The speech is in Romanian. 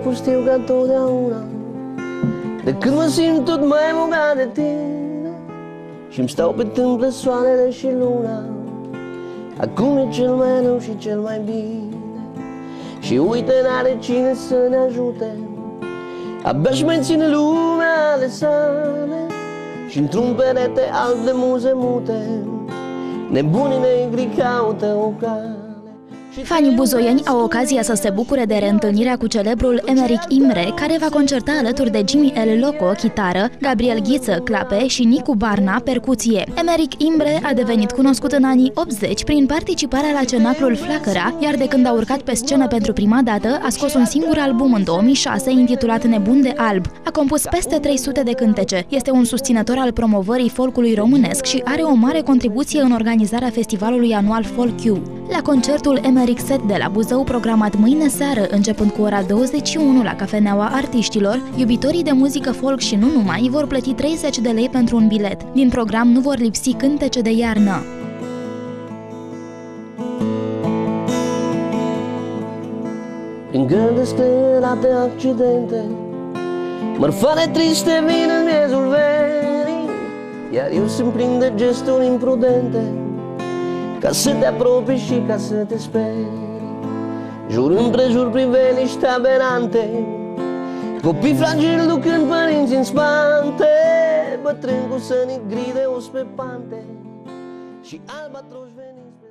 pustiu ca totdeauna, de când mă simt tot mai bogat de tine și-mi stau pe tâmplă soarele și luna. Acum e cel mai rău și cel mai bine și uite, n-are cine să ne ajute. Abia-și mai ține lumea ale sale și într-un perete alb de muze mute nebunii negri caută o cale. Fanii buzoieni au ocazia să se bucure de reîntâlnirea cu celebrul Emeric Imre, care va concerta alături de Jimmy L. Loco, chitară, Gabriel Ghiță, clape și Nicu Barna, percuție. Emeric Imre a devenit cunoscut în anii 80 prin participarea la cenaclul Flacăra, iar de când a urcat pe scenă pentru prima dată, a scos un singur album în 2006 intitulat Nebun de alb. A compus peste 300 de cântece. Este un susținător al promovării folcului românesc și are o mare contribuție în organizarea festivalului anual Folk-U. La concertul Emeric Set de la Buzău, programat mâine seară, începând cu ora 21 la Cafeneaua Artiștilor, iubitorii de muzică folk și nu numai vor plăti 30 de lei pentru un bilet. Din program nu vor lipsi cântece de iarnă. Prin gânduri sclerate accidente, mărfane triste vin în miezul verii, iar eu sunt plin de gesturi imprudente, ca să te apropii și ca să te sperii. Jur împrejur priveliști aberante, copii fragili ducând părinți în spate, bătrâni cu sănii gri de os pe pante și albatroși veniți pe